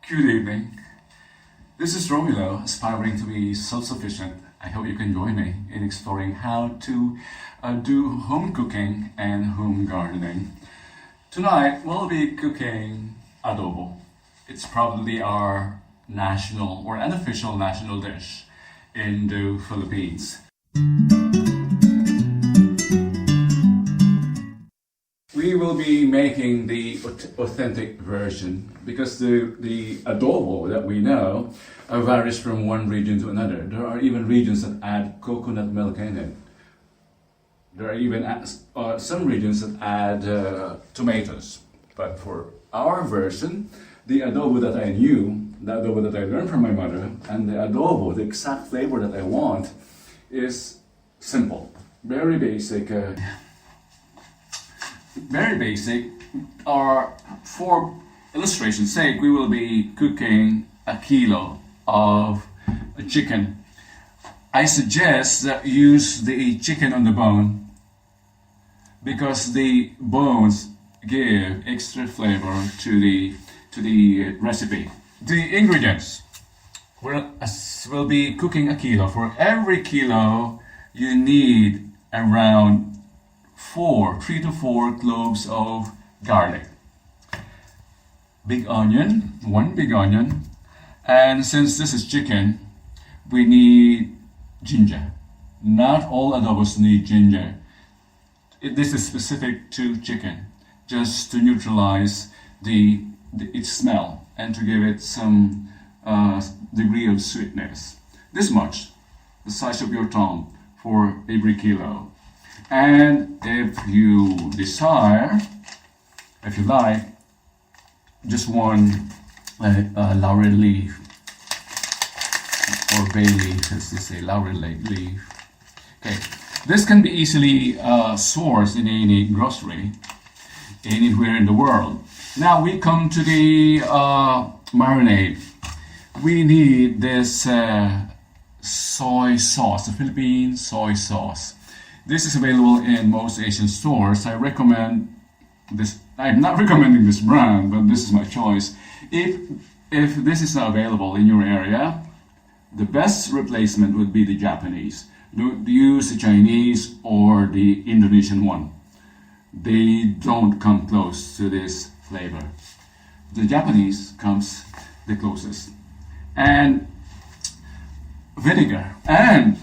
Good evening. This is Romilo, aspiring to be self-sufficient. I hope you can join me in exploring how to do home cooking and home gardening. Tonight, we'll be cooking adobo. It's probably our national or unofficial national dish in the Philippines. We will be making the authentic version because the adobo that we know varies from one region to another. There are even regions that add coconut milk in it. There are even some regions that add tomatoes. But for our version, the adobo that I knew, the adobo that I learned from my mother, and the adobo, the exact flavor that I want, is simple, very basic. Very basic. For illustration's sake, we will be cooking a kilo of chicken. I suggest that you use the chicken on the bone because the bones give extra flavor to the recipe. The ingredients. We'll be cooking a kilo. For every kilo, you need around 3 to 4 cloves of garlic, one big onion, and since this is chicken, we need ginger. Not all adobos need ginger. This is specific to chicken, just to neutralize its smell and to give it some degree of sweetness. This much, the size of your thumb for every kilo. And if you desire, if you like, just one laurel leaf or bay leaf, as they say, laurel leaf. Okay, this can be easily sourced in any grocery anywhere in the world. Now we come to the marinade. We need this soy sauce, the Philippine soy sauce. This is available in most Asian stores. I recommend this. I'm not recommending this brand, but this is my choice. If this is not available in your area, the best replacement would be the Japanese. Use the Chinese or the Indonesian one. They don't come close to this flavor. The Japanese comes the closest. And vinegar. And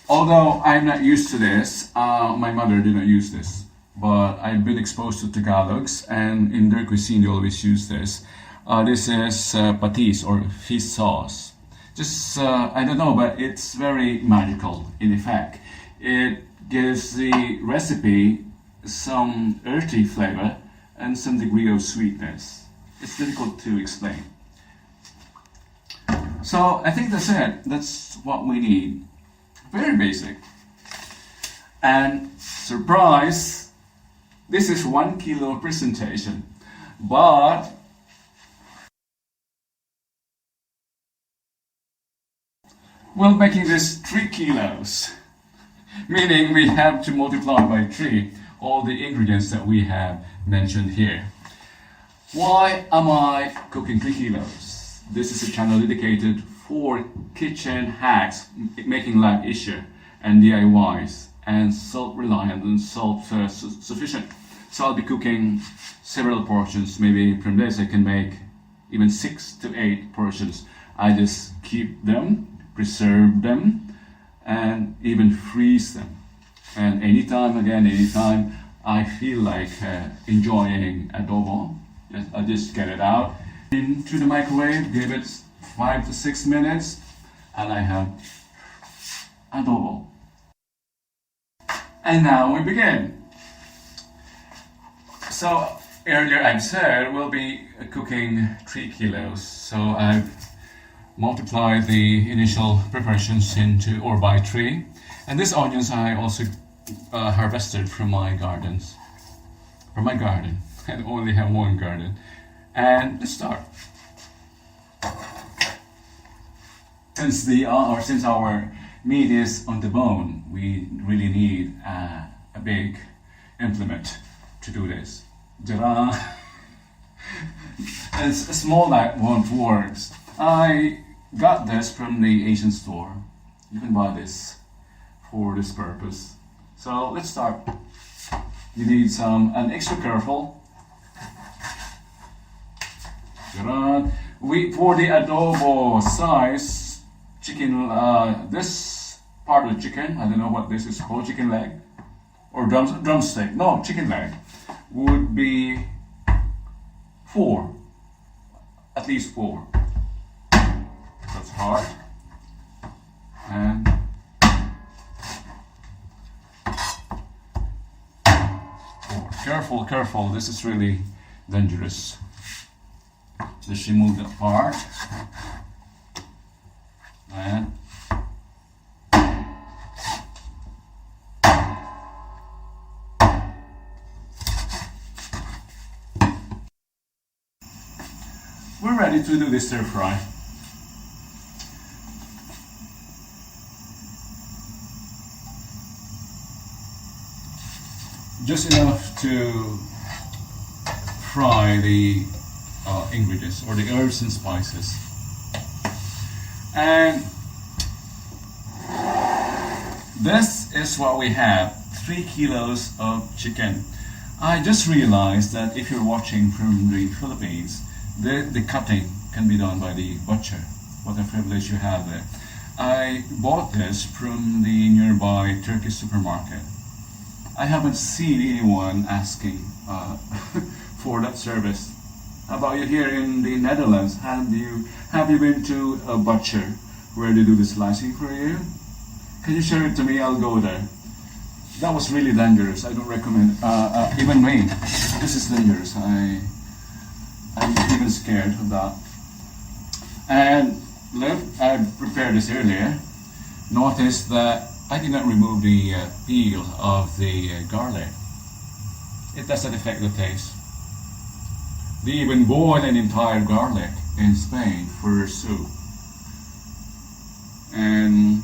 although I'm not used to this, my mother didn't use this, but I've been exposed to Tagalogs, and in their cuisine they always use this. This is patis or fish sauce. Just, I don't know, but it's very magical in effect. It gives the recipe some earthy flavor and some degree of sweetness. It's difficult to explain. So I think that's it. That's what we need. Very basic. And surprise, this is 1 kilo presentation, but we're making this 3 kilos, meaning we have to multiply by 3 all the ingredients that we have mentioned here. Why am I cooking 3 kilos? This is a channel dedicated for kitchen hacks, making life easier, and DIYs, and self-reliant and self-sufficient. So I'll be cooking several portions. Maybe from this I can make even 6 to 8 portions. I just keep them, preserve them, and even freeze them. And anytime I feel like enjoying adobo, I just get it out into the microwave, give it 5 to 6 minutes, and I have adobo. And now we begin. So earlier I've said we'll be cooking 3 kilos. So I've multiplied the initial preparations by 3. And these onions I also harvested from my garden. I only have one garden. And let's start. Since our meat is on the bone, we really need a big implement to do this. It's a small knife won't work. I got this from the Asian store. You can buy this for this purpose. So let's start. You need and extra careful. For the adobo size chicken, this part of the chicken, I don't know what this is called, chicken leg or drumstick. No, chicken leg would be 4, at least 4. That's hard. And 4. Careful, careful. This is really dangerous. Just remove that part. And we're ready to do this stir fry. Just enough to fry the ingredients or the herbs and spices. And this is what we have, 3 kilos of chicken. I just realized that if you're watching from the Philippines, the cutting can be done by the butcher. What a privilege you have there. I bought this from the nearby Turkish supermarket. I haven't seen anyone asking for that service. How about you here in the Netherlands? Have you been to a butcher where they do the slicing for you? Can you share it to me? I'll go there. That was really dangerous. I don't recommend. Even me, this is dangerous. I'm even scared of that. And look, I prepared this earlier. Notice that I did not remove the peel of the garlic. It doesn't affect the taste. They even boil an entire garlic in Spain for soup. And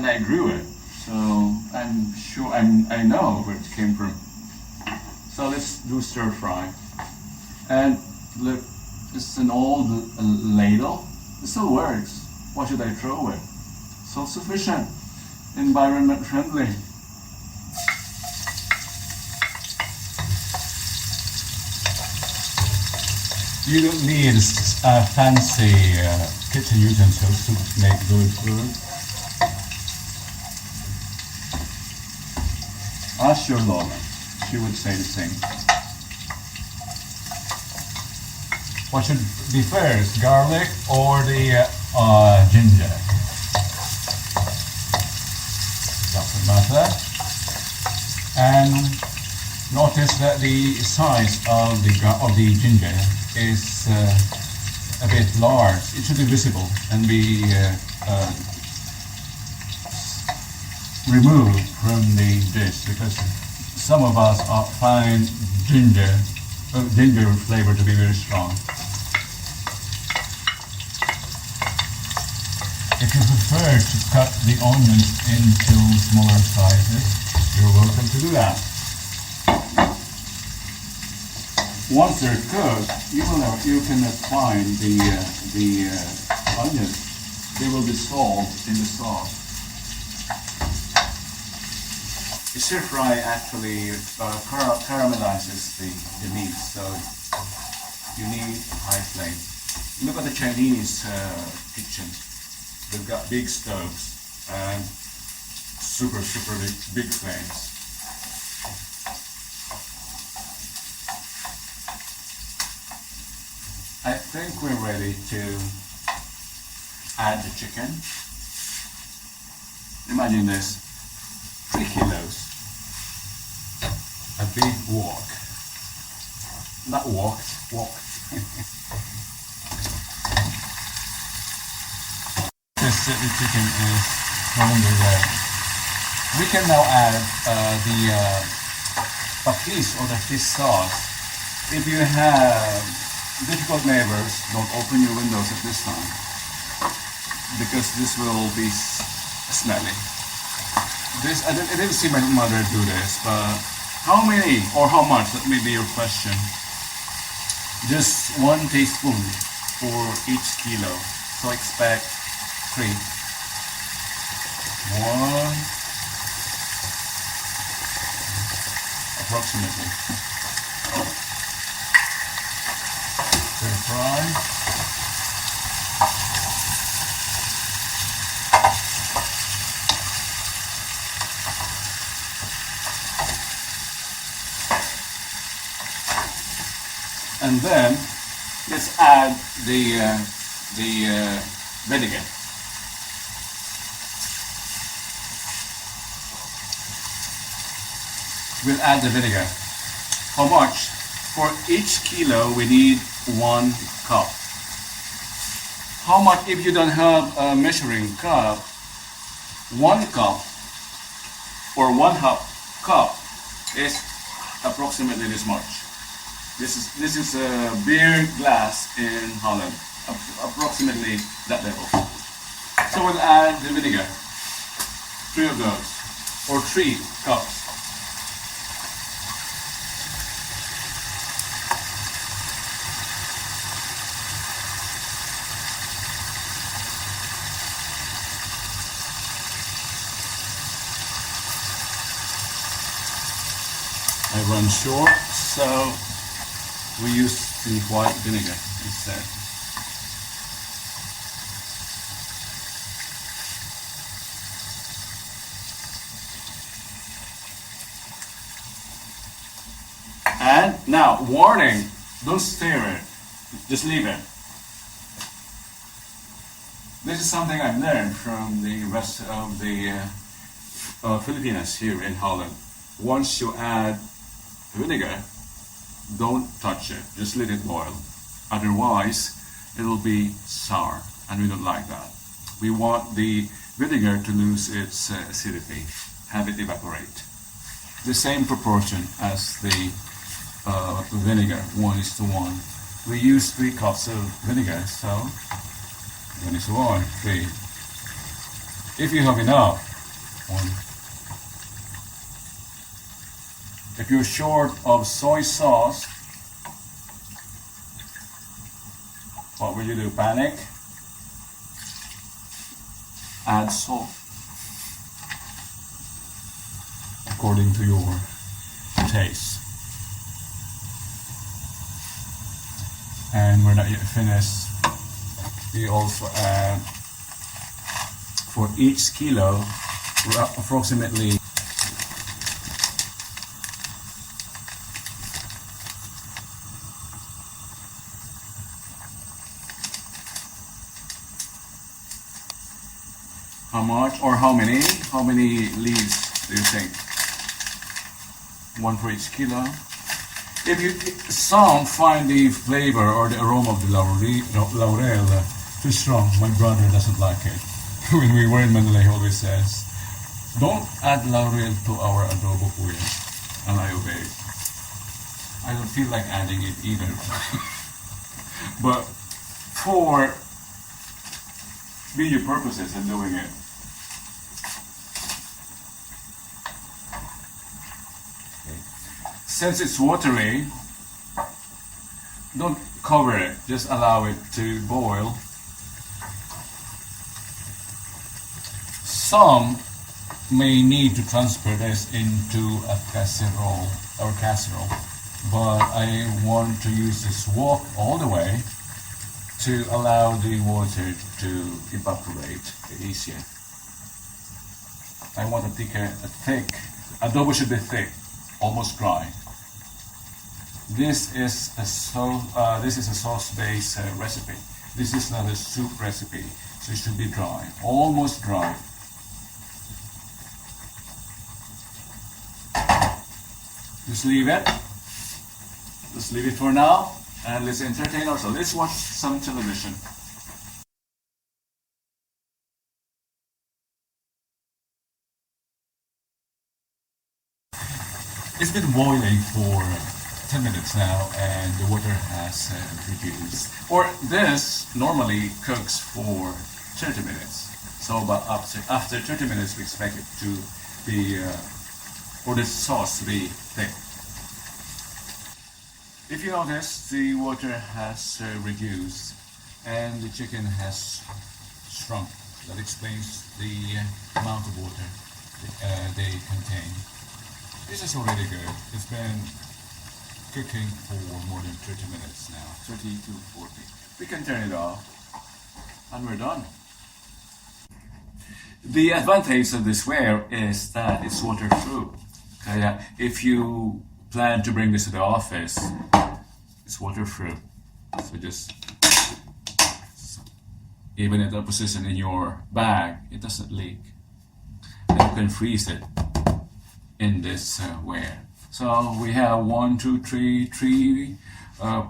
I grew it, so I'm sure I know where it came from. So let's do stir fry. And look, it's an old ladle. It still works. Why should I throw it? Self-sufficient, environment friendly. You don't need fancy kitchen utensils to make good food. Ask your Lola, she would say the same. What should be first, garlic or the ginger? Doesn't matter. And notice that the size of the ginger is a bit large. It should be visible and be removed from the dish, because some of us find ginger flavor to be very strong. If you prefer to cut the onions into smaller sizes, you're welcome to do that. Once they're cooked, you can find the onions. They will dissolve in the sauce. The stir fry actually caramelizes the meat, so you need high flame. Look at the Chinese kitchen. They've got big stoves and super big flames. I think we're ready to add the chicken. Imagine this, 3 kilos. A big wok. Not wok. The chicken is totally ready. We can now add the patis or the fish sauce. If you have difficult neighbors, don't open your windows at this time, because this will be smelly. I didn't see my mother do this, but how many or how much, that may be your question. Just 1 teaspoon for each kilo. So expect 3. 1 approximately. Stir fry. And then let's add the vinegar. We'll add the vinegar. How much? For each kilo we need 1 cup. How much if you don't have a measuring cup? 1 cup or 1/2 cup is approximately this much. This is a beer glass in Holland, approximately that level. So we'll add the vinegar, 3 of those, or 3 cups. I run short, so we use the white vinegar instead. And now, warning, don't stir it, just leave it. This is something I've learned from the rest of the Filipinos here in Holland. Once you add vinegar, don't touch it, just let it boil. Otherwise, it'll be sour, and we don't like that. We want the vinegar to lose its acidity, have it evaporate. The same proportion as the vinegar, 1:1. We use 3 cups of vinegar, so 1:1, 3. If you have enough, 1. If you're short of soy sauce, what will you do? Panic? Add salt according to your taste. And we're not yet finished. We also add, for each kilo, approximately how much or how many leaves do you think? 1 for each kilo. If some find the flavor or the aroma of the laurel too strong, my brother doesn't like it. When we were in Manila, he always says, "Don't add laurel to our adobo, kuya." And I obey. I don't feel like adding it either. But for video purposes, I'm doing it. Since it's watery, don't cover it, just allow it to boil. Some may need to transfer this into a casserole, but I want to use this wok all the way to allow the water to evaporate easier. I want a thick, adobo should be thick, almost dry. This is a sauce-based recipe. This is not a soup recipe, so it should be dry, almost dry. Just leave it. Let's leave it for now, and let's entertain ourselves. Let's watch some television. It's been boiling for 10 minutes now, and the water has reduced. Or this normally cooks for 30 minutes. So, but after 30 minutes, we expect it to be, or the sauce to be thick. If you notice, the water has reduced and the chicken has shrunk. That explains the amount of water they contain. This is already good. It's been cooking for more than 30 minutes now, 30 to 40. We can turn it off and we're done. The advantage of this ware is that it's waterproof. Okay, if you plan to bring this to the office, it's waterproof. So just, even at the position in your bag, it doesn't leak. And you can freeze it in this ware. So we have 1, 2, 3, 3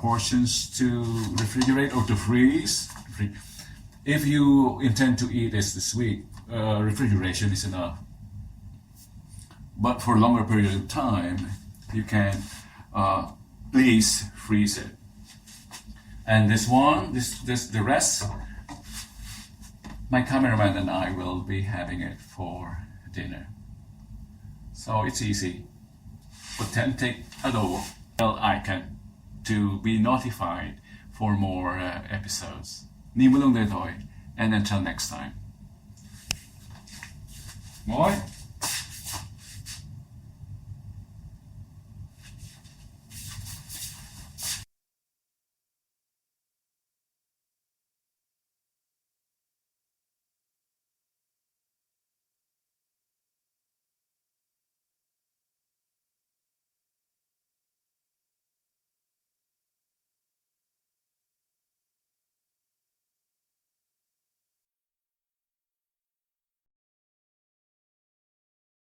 portions to refrigerate or to freeze. If you intend to eat this week, refrigeration is enough. But for a longer period of time, you can please freeze it. And this one, the rest, my cameraman and I will be having it for dinner. So it's easy. Authentic adobo bell icon to be notified for more episodes. Nimulong Detoy, and until next time. Moi!